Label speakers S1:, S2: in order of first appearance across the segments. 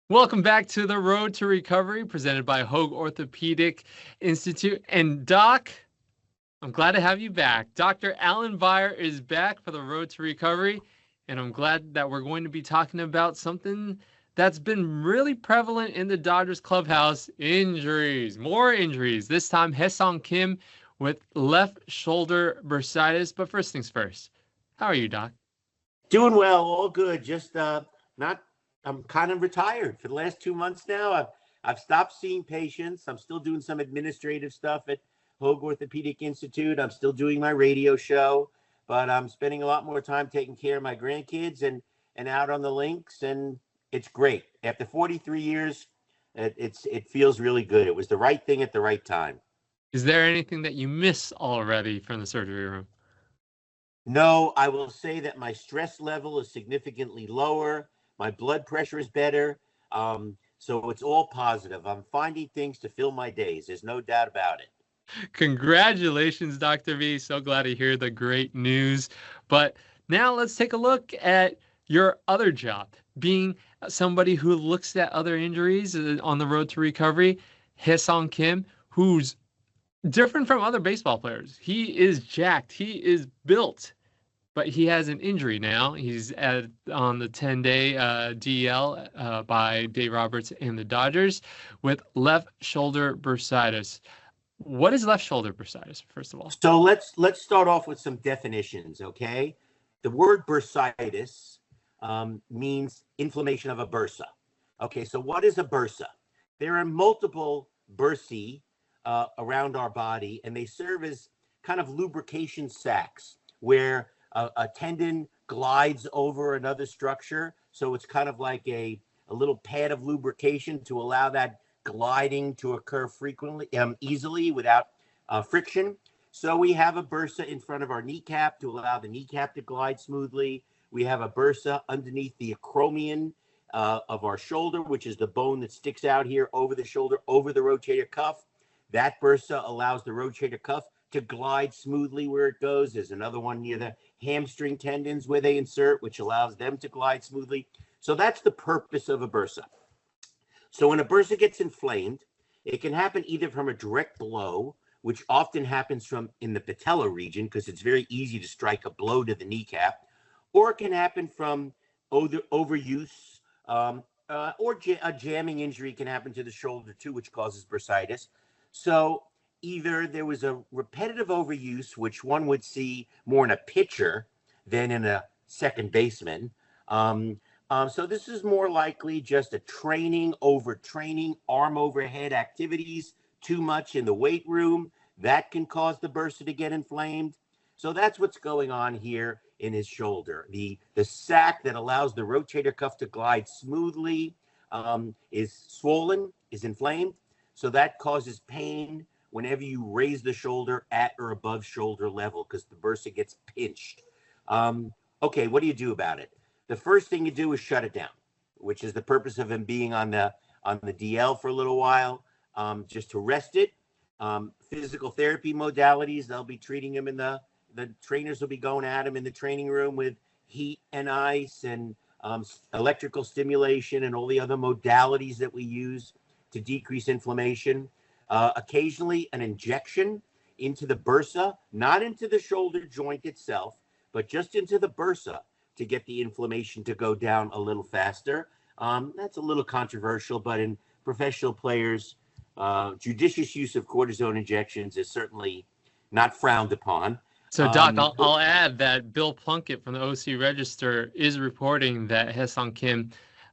S1: Welcome back to the Road to Recovery, presented by Hoag Orthopedic Institute. And Doc, I'm glad to have you back. Dr. Alan Beyer is back for the Road to Recovery, and I'm glad that we're going to be talking about something that's been really prevalent in the Dodgers clubhouse: injuries, more injuries. This time, Hyeseong Kim with left shoulder bursitis. But first things first, how are you, Doc?
S2: Doing well, all good. Just not. I'm kind of retired for the last 2 months now. I've stopped seeing patients. I'm still doing some administrative stuff at Hoag Orthopedic Institute. I'm still doing my radio show, but I'm spending a lot more time taking care of my grandkids and out on the links, and it's great. After 43 years, it feels really good. It was the right thing at the right time.
S1: Is there anything that you miss already from the surgery room?
S2: No, I will say that my stress level is significantly lower. My blood pressure is better. So it's all positive. I'm finding things to fill my days. There's no doubt about it.
S1: Congratulations, Dr. V. So glad to hear the great news. But now let's take a look at your other job, being somebody who looks at other injuries on the road to recovery. Hyeseong Kim, who's different from other baseball players. He is jacked. He is built, but he has an injury now. He's on the 10-day DL by Dave Roberts and the Dodgers with left shoulder bursitis. What is left shoulder bursitis, first of all?
S2: So let's start off with some definitions, okay? The word bursitis means inflammation of a bursa. Okay, so what is a bursa? There are multiple bursae around our body, and they serve as kind of lubrication sacs where a tendon glides over another structure. So it's kind of like a little pad of lubrication to allow that gliding to occur frequently, easily without friction. So we have a bursa in front of our kneecap to allow the kneecap to glide smoothly. We have a bursa underneath the acromion of our shoulder, which is the bone that sticks out here over the shoulder, over the rotator cuff. That bursa allows the rotator cuff to glide smoothly where it goes. There's another one near the hamstring tendons where they insert, which allows them to glide smoothly. So that's the purpose of a bursa. So when a bursa gets inflamed, it can happen either from a direct blow, which often happens from in the patella region because it's very easy to strike a blow to the kneecap, or it can happen from overuse, or a jamming injury can happen to the shoulder too, which causes bursitis. So either there was a repetitive overuse, which one would see more in a pitcher than in a second baseman. So this is more likely just a overtraining, arm overhead activities, too much in the weight room. That can cause the bursa to get inflamed. So that's what's going on here in his shoulder. The sac that allows the rotator cuff to glide smoothly is swollen, is inflamed. So that causes pain whenever you raise the shoulder at or above shoulder level because the bursa gets pinched. Okay, what do you do about it? The first thing you do is shut it down, which is the purpose of him being on the DL for a little while, just to rest it. Physical therapy modalities, they'll be treating him the trainers will be going at him in the training room with heat and ice and electrical stimulation and all the other modalities that we use to decrease inflammation. Occasionally an injection into the bursa, not into the shoulder joint itself, but just into the bursa to get the inflammation to go down a little faster. That's a little controversial, but in professional players, judicious use of cortisone injections is certainly not frowned upon.
S1: So, Doc, I'll add that Bill Plunkett from the OC Register is reporting that Hyeseong Kim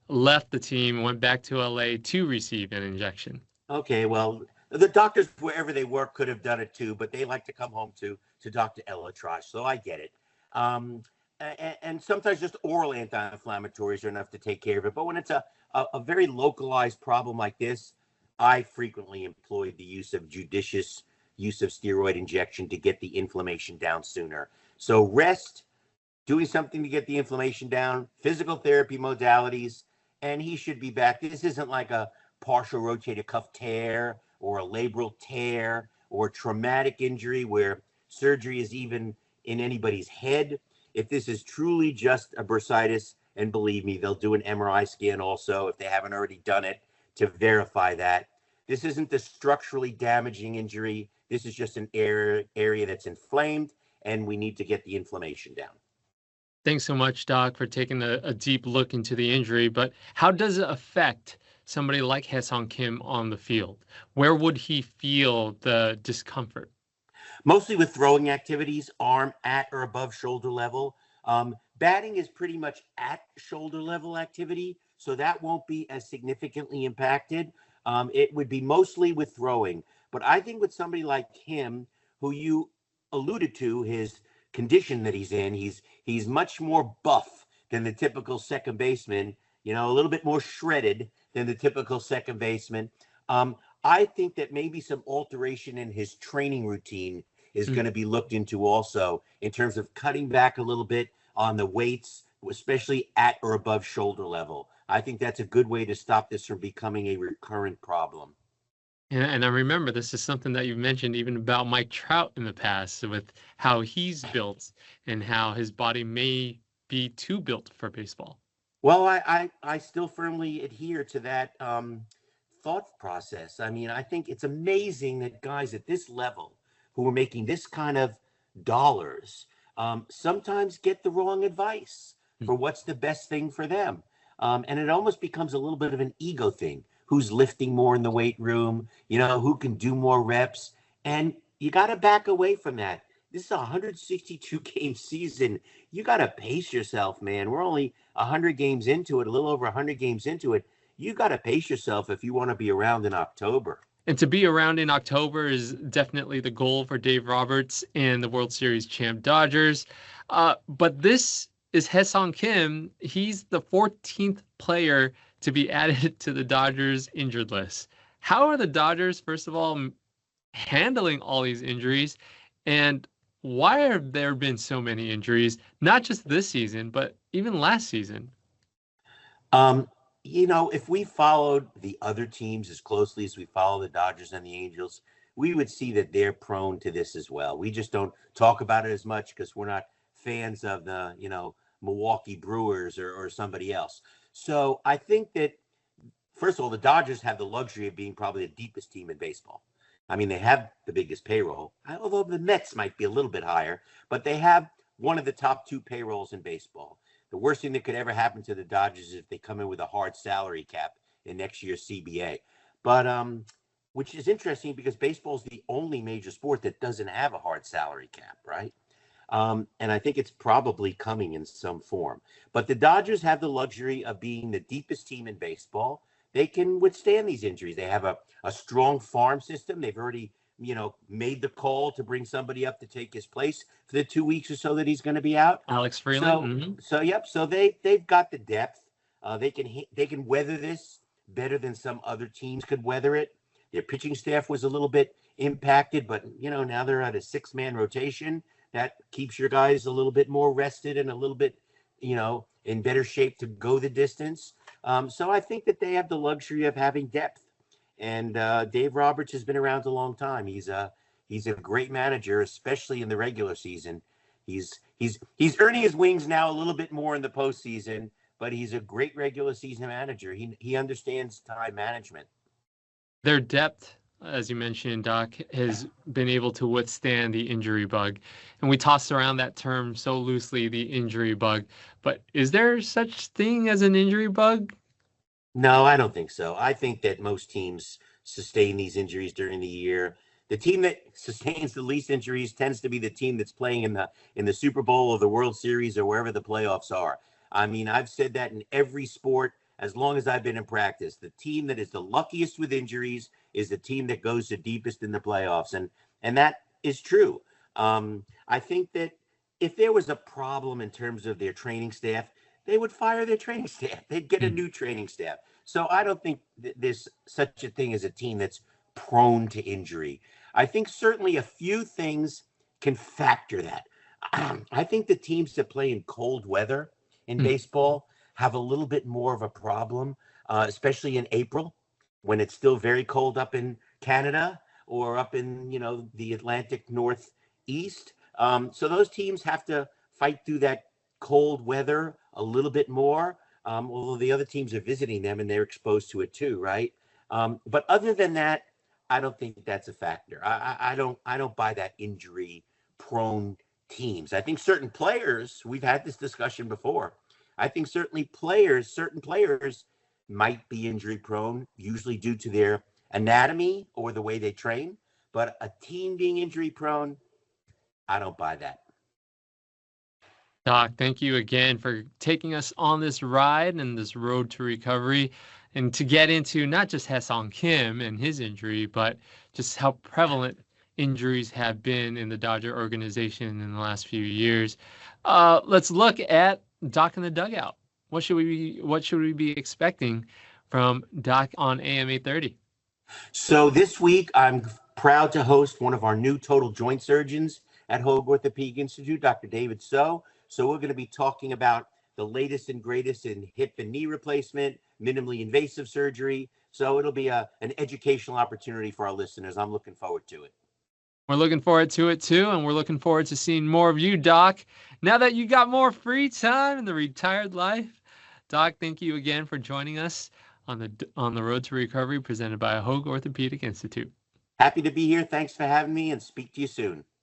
S1: left the team and went back to LA to receive an injection.
S2: Okay, well, the doctors wherever they work could have done it too, but they like to come home to Dr. Elatrosh, so I get it. And sometimes just oral anti-inflammatories are enough to take care of it. But when it's a very localized problem like this, I frequently employ the judicious use of steroid injection to get the inflammation down sooner. So rest, doing something to get the inflammation down, physical therapy modalities, and he should be back. This isn't like a partial rotator cuff tear or a labral tear or traumatic injury where surgery is even in anybody's head. If this is truly just a bursitis, And believe me, they'll do an MRI scan also if they haven't already done it to verify that. This isn't the structurally damaging injury. This is just an area that's inflamed, and we need to get the inflammation down.
S1: Thanks so much, Doc, for taking a deep look into the injury. But how does it affect somebody like Hyeseong Kim on the field? Where would he feel the discomfort?
S2: Mostly with throwing activities, arm at or above shoulder level. Batting is pretty much at shoulder level activity, so that won't be as significantly impacted. It would be mostly with throwing. But I think with somebody like him, who you alluded to, his condition that he's in, he's much more buff than the typical second baseman, a little bit more shredded than the typical second baseman. I think that maybe some alteration in his training routine is going to be looked into also, in terms of cutting back a little bit on the weights, especially at or above shoulder level. I think that's a good way to stop this from becoming a recurrent problem.
S1: And I remember this is something that you mentioned even about Mike Trout in the past, with how he's built and how his body may be too built for baseball.
S2: Well, I still firmly adhere to that thought process. I mean, I think it's amazing that guys at this level who are making this kind of dollars sometimes get the wrong advice for what's the best thing for them. And it almost becomes a little bit of an ego thing. Who's lifting more in the weight room, who can do more reps. And you got to back away from that. This is a 162 game season. You got to pace yourself, man. We're only 100 games into it, a little over 100 games into it. You got to pace yourself if you want to be around in October.
S1: And to be around in October is definitely the goal for Dave Roberts and the World Series champ Dodgers. But this is Hyeseong Kim. He's the 14th player to be added to the Dodgers injured list. How are the Dodgers, first of all, handling all these injuries? And why have there been so many injuries, not just this season, but even last season?
S2: If we followed the other teams as closely as we follow the Dodgers and the Angels, we would see that they're prone to this as well. We just don't talk about it as much because we're not fans of the, Milwaukee Brewers or somebody else. So I think that, first of all, the Dodgers have the luxury of being probably the deepest team in baseball. I mean, they have the biggest payroll, although the Mets might be a little bit higher, but they have one of the top two payrolls in baseball. The worst thing that could ever happen to the Dodgers is if they come in with a hard salary cap in next year's CBA. But which is interesting because baseball is the only major sport that doesn't have a hard salary cap, right? And I think it's probably coming in some form. But the Dodgers have the luxury of being the deepest team in baseball. They can withstand these injuries. They have a strong farm system. They've already, made the call to bring somebody up to take his place for the 2 weeks or so that he's going to be out.
S1: Alex Freeland.
S2: So they've got the depth. They can weather this better than some other teams could weather it. Their pitching staff was a little bit impacted, but now they're at a 6-man rotation. That keeps your guys a little bit more rested and a little bit, in better shape to go the distance. So I think that they have the luxury of having depth. And Dave Roberts has been around a long time. He's a great manager, especially in the regular season. He's earning his wings now a little bit more in the postseason, but he's a great regular season manager. He understands time management.
S1: Their depth, as you mentioned, Doc, has been able to withstand the injury bug. And we toss around that term so loosely, the injury bug. But is there such thing as an injury bug?
S2: No, I don't think so. I think that most teams sustain these injuries during the year. The team that sustains the least injuries tends to be the team that's playing in the Super Bowl or the World Series or wherever the playoffs are. I mean, I've said that in every sport as long as I've been in practice. The team that is the luckiest with injuries is the team that goes the deepest in the playoffs. And that is true. I think that if there was a problem in terms of their training staff, they would fire their training staff. They'd get a new training staff. So I don't think there's such a thing as a team that's prone to injury. I think certainly a few things can factor that. I think the teams that play in cold weather in baseball have a little bit more of a problem, especially in April when it's still very cold up in Canada or up in, the Atlantic Northeast. So those teams have to fight through that cold weather a little bit more, although the other teams are visiting them and they're exposed to it too, right? But other than that, I don't think that's a factor. I don't buy that injury prone teams. I think certain players, we've had this discussion before. I think certain players might be injury prone, usually due to their anatomy or the way they train. But a team being injury prone, I don't buy that.
S1: Doc, thank you again for taking us on this ride and this road to recovery and to get into not just Hyeseong Kim and his injury, but just how prevalent injuries have been in the Dodger organization in the last few years. Let's look at Doc in the dugout. What should we be expecting from Doc on AM 830?
S2: So this week, I'm proud to host one of our new total joint surgeons at Hoag Orthopedic Institute, Dr. David So. So we're going to be talking about the latest and greatest in hip and knee replacement, minimally invasive surgery. So it'll be an educational opportunity for our listeners. I'm looking forward to it.
S1: We're looking forward to it too, and we're looking forward to seeing more of you, Doc. Now that you got more free time in the retired life, Doc, thank you again for joining us on the road to recovery, presented by Hoag Orthopedic Institute.
S2: Happy to be here. Thanks for having me, and speak to you soon.